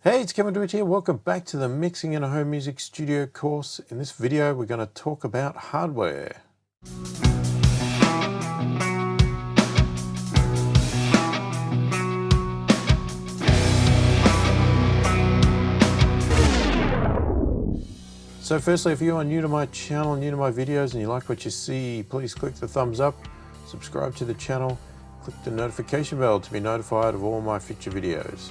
Hey, it's Kevin DeWitt here. Welcome back to the Mixing in a Home Music Studio course. In this video, we're going to talk about hardware. So firstly, if you are new to my channel, new to my videos, and you like what you see, please click the thumbs up, subscribe to the channel, click the notification bell to be notified of all my future videos.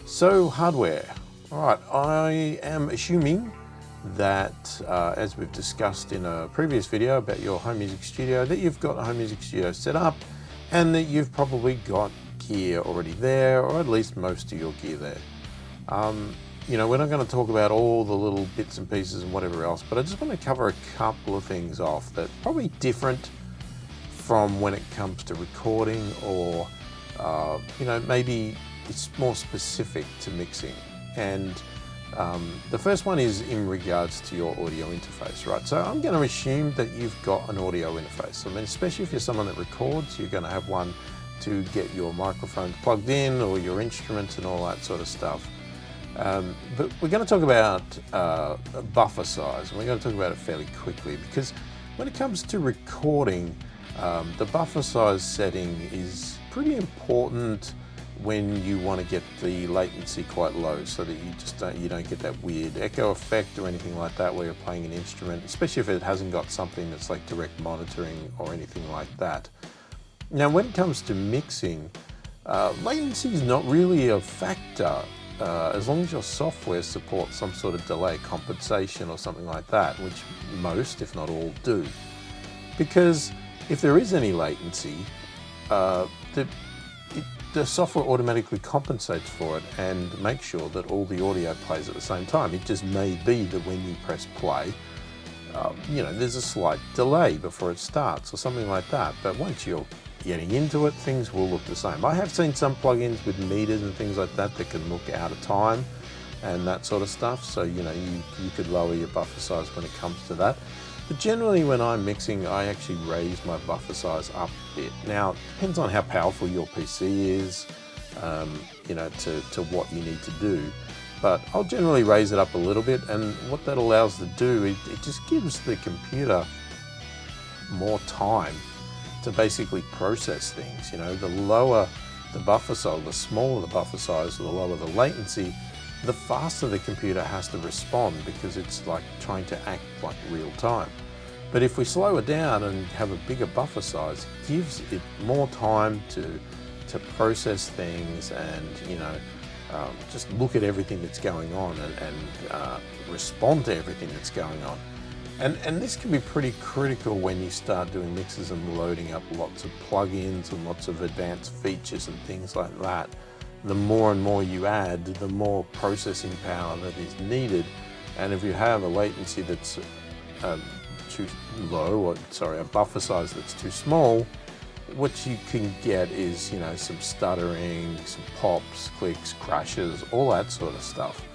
So hardware. All right, I am assuming that as we've discussed in a previous video about your home music studio, that you've got a home music studio set up and that you've probably got gear already there, or at least most of your gear there. You know, we're not going to talk about all the little bits and pieces and whatever else, but I just want to cover a couple of things off that are probably different from when it comes to recording, or you know, maybe it's more specific to mixing. And the first one is in regards to your audio interface, right? So I'm going to assume that you've got an audio interface. I mean, especially if you're someone that records, you're going to have one to get your microphones plugged in, or your instruments and all that sort of stuff. But we're going to talk about buffer size, and we're going to talk about it fairly quickly, because when it comes to recording, the buffer size setting is pretty important when you want to get the latency quite low, so that you don't get that weird echo effect or anything like that where you're playing an instrument, especially if it hasn't got something that's like direct monitoring or anything like that. Now, when it comes to mixing, latency is not really a factor as long as your software supports some sort of delay compensation or something like that, which most, if not all, do. Because if there is any latency, the software automatically compensates for it and makes sure that all the audio plays at the same time. It just may be that when you press play, you know, there's a slight delay before it starts or something like that. But once you're getting into it, things will look the same. I have seen some plugins with meters and things like that that can look out of time and that sort of stuff. So, you know, you could lower your buffer size when it comes to that. But generally when I'm mixing, I actually raise my buffer size up a bit. Now, it depends on how powerful your PC is, you know, to what you need to do. But I'll generally raise it up a little bit, and what that allows to do, it just gives the computer more time to basically process things. You know, the lower the buffer size, the smaller the buffer size, the lower the latency, the faster the computer has to respond, because it's like trying to act like real time. But if we slow it down and have a bigger buffer size, it gives it more time to process things and, you know, just look at everything that's going on and respond to everything that's going on. And this can be pretty critical when you start doing mixes and loading up lots of plugins and lots of advanced features and things like that. The more and more you add, the more processing power that is needed. And if you have a latency that's too low, or sorry, a buffer size that's too small, what you can get is, you know, some stuttering, some pops, clicks, crashes, all that sort of stuff.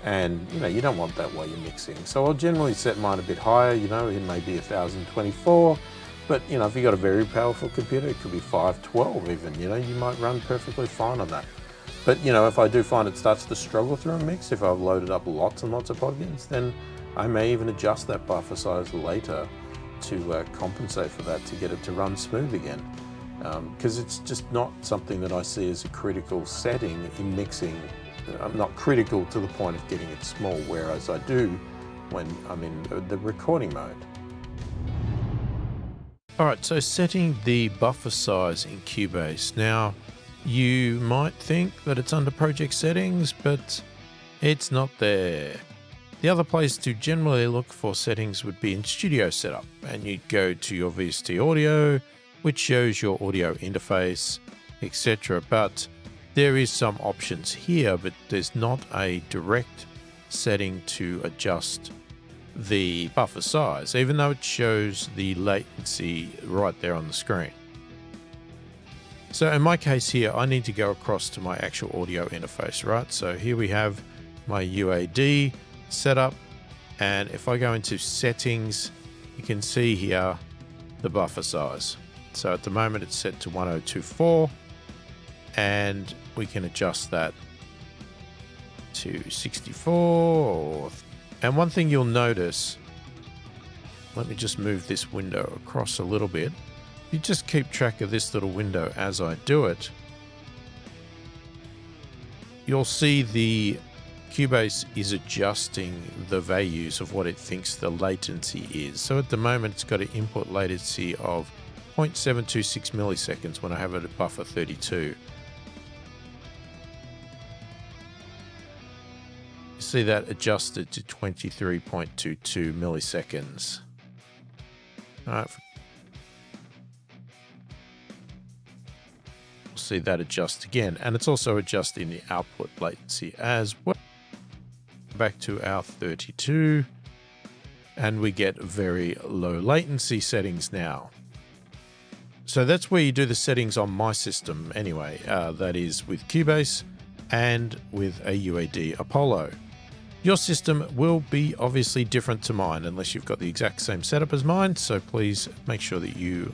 And, you know, you don't want that while you're mixing. So I'll generally set mine a bit higher. You know, it may be 1024, but, you know, if you've got a very powerful computer, it could be 512 even, you know, you might run perfectly fine on that. But, you know, if I do find it starts to struggle through a mix, if I've loaded up lots and lots of plugins, then I may even adjust that buffer size later to compensate for that, to get it to run smooth again. Because it's just not something that I see as a critical setting in mixing. I'm not critical to the point of getting it small, whereas I do when I'm in the recording mode. All right, so setting the buffer size in Cubase. Now, you might think that it's under project settings, but it's not there. The other place to generally look for settings would be in Studio Setup, and you'd go to your VST Audio, which shows your audio interface, etc. But there is some options here, but there's not a direct setting to adjust the buffer size, even though it shows the latency right there on the screen. So in my case here, I need to go across to my actual audio interface, right? So here we have my UAD setup, and if I go into settings, you can see here the buffer size. So at the moment it's set to 1024, and we can adjust that to 64. And one thing you'll notice, let me just move this window across a little bit. You just keep track of this little window as I do it. You'll see the Cubase is adjusting the values of what it thinks the latency is. So at the moment, it's got an input latency of 0.726 milliseconds when I have it at buffer 32. You see that adjusted to 23.22 milliseconds. All right. We'll see that adjust again, and it's also adjusting the output latency as well. Back to our 32, and we get very low latency settings now. So that's where you do the settings on my system anyway. That is with Cubase and with a UAD Apollo. Your system will be obviously different to mine unless you've got the exact same setup as mine, so please make sure that you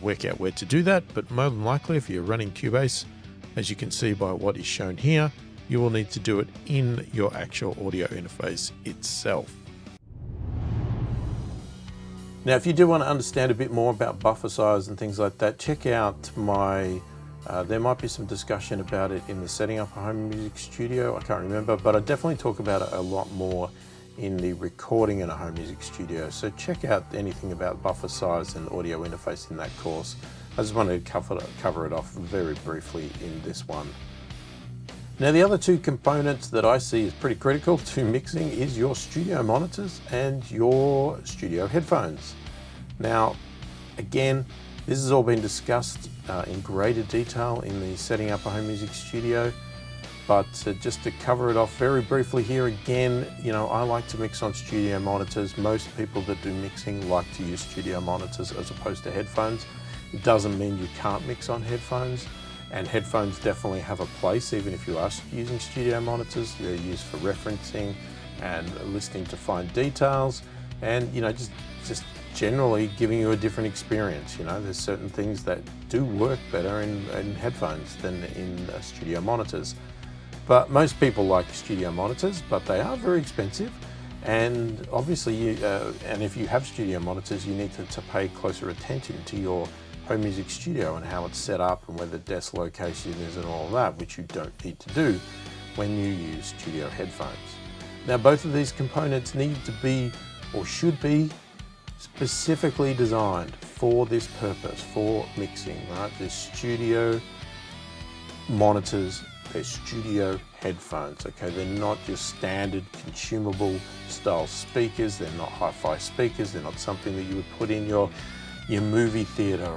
work out where to do that. But more than likely, if you're running Cubase, as you can see by what is shown here, you will need to do it in your actual audio interface itself. Now, if you do want to understand a bit more about buffer size and things like that, check out my, there might be some discussion about it in the Setting Up a Home Music Studio, I can't remember, but I definitely talk about it a lot more in the Recording in a Home Music Studio. So check out anything about buffer size and audio interface in that course. I just wanted to cover it off very briefly in this one. Now, the other two components that I see as pretty critical to mixing is your studio monitors and your studio headphones. Now, again, this has all been discussed in greater detail in the Setting Up a Home Music Studio, but just to cover it off very briefly here again, you know, I like to mix on studio monitors. Most people that do mixing like to use studio monitors as opposed to headphones. It doesn't mean you can't mix on headphones. And headphones definitely have a place, even if you are using studio monitors. They're used for referencing and listening to fine details, and, you know, just generally giving you a different experience. You know, there's certain things that do work better in headphones than in studio monitors. But most people like studio monitors, but they are very expensive. And obviously, and if you have studio monitors, you need to pay closer attention to your home music studio and how it's set up and where the desk location is and all of that, which you don't need to do when you use studio headphones. Now, both of these components need to be, or should be, specifically designed for this purpose, for mixing, right? There's studio monitors, there's studio headphones, okay? They're not just standard consumable style speakers, they're not hi-fi speakers, they're not something that you would put in your movie theater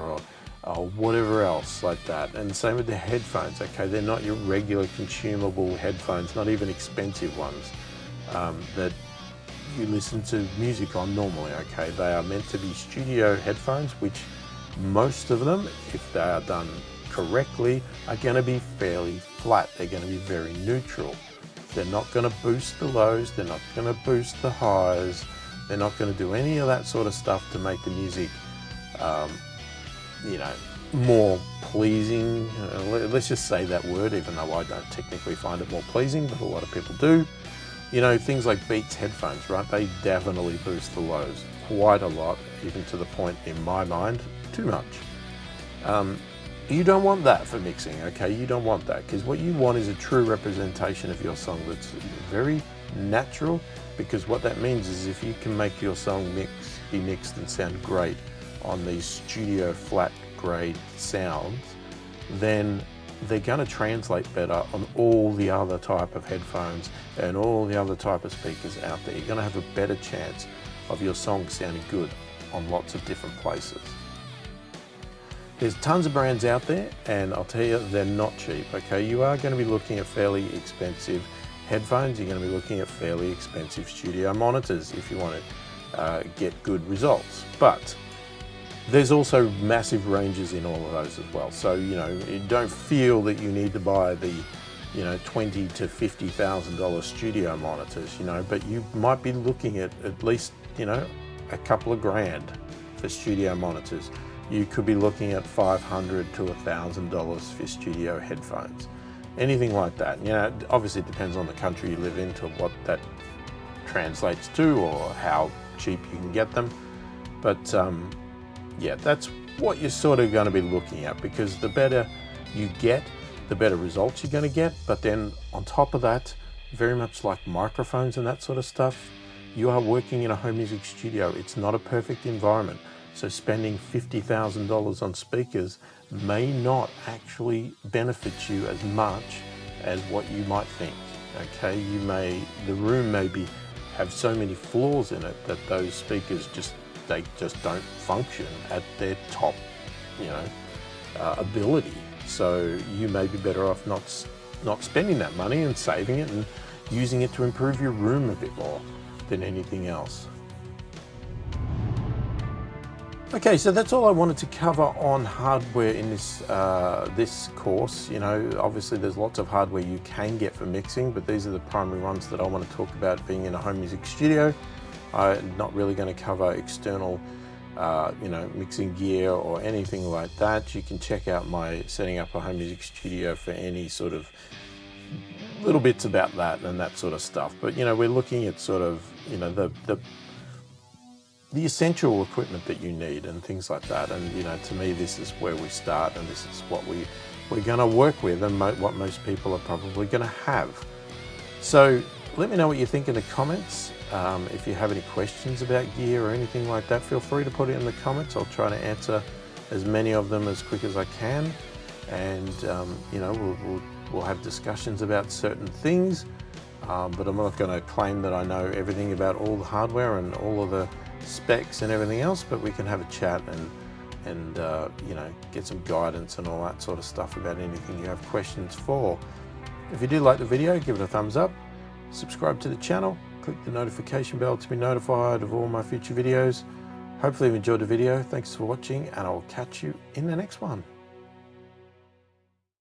or whatever else like that. And same with the headphones, okay? They're not your regular consumable headphones, not even expensive ones that you listen to music on normally, okay? They are meant to be studio headphones, which most of them, if they are done correctly, are going to be fairly flat. They're going to be very neutral. They're not going to boost the lows, they're not going to boost the highs, they're not going to do any of that sort of stuff to make the music you know, more pleasing. Let's just say that word, even though I don't technically find it more pleasing, but a lot of people do. You know, things like Beats headphones, right? They definitely boost the lows quite a lot, even to the point, in my mind, too much. You don't want that for mixing, okay? You don't want that, because what you want is a true representation of your song that's very natural, because what that means is if you can make your song be mixed and sound great on these studio flat grade sounds, then they're going to translate better on all the other type of headphones and all the other type of speakers out there. You're going to have a better chance of your song sounding good on lots of different places. There's tons of brands out there, and I'll tell you, they're not cheap, okay? You are going to be looking at fairly expensive headphones. You're going to be looking at fairly expensive studio monitors if you want to get good results. But there's also massive ranges in all of those as well. So, you know, you don't feel that you need to buy the, you know, $20,000 to $50,000 studio monitors, you know, but you might be looking at least, you know, a couple of grand for studio monitors. You could be looking at $500 to $1,000 for studio headphones. anything like that. You know, obviously it depends on the country you live in to what that translates to or how cheap you can get them. But yeah, that's what you're sort of going to be looking at, because the better you get, the better results you're going to get. But then on top of that, very much like microphones and that sort of stuff, you are working in a home music studio. It's not a perfect environment. So spending $50,000 on speakers may not actually benefit you as much as what you might think. Okay, the room may have so many flaws in it that those speakers they just don't function at their top, ability. So you may be better off not spending that money and saving it and using it to improve your room a bit more than anything else. Okay, so that's all I wanted to cover on hardware in this course. Obviously there's lots of hardware you can get for mixing, but these are the primary ones that I want to talk about being in a home music studio. I'm not really going to cover external mixing gear or anything like that. You can check out my setting up a home music studio for any sort of little bits about that and that sort of stuff. But we're looking at sort of the essential equipment that you need and things like that. And to me, this is where we start, and this is what we're going to work with, and what most people are probably going to have. So let me know what you think in the comments. If you have any questions about gear or anything like that, feel free to put it in the comments. I'll try to answer as many of them as quick as I can. And we'll have discussions about certain things, but I'm not going to claim that I know everything about all the hardware and all of the specs and everything else, but we can have a chat and get some guidance and all that sort of stuff about anything you have questions for. If you do like the video, give it a thumbs up, subscribe to the channel, click the notification bell to be notified of all my future videos. Hopefully you enjoyed the video. Thanks for watching, and I'll catch you in the next one.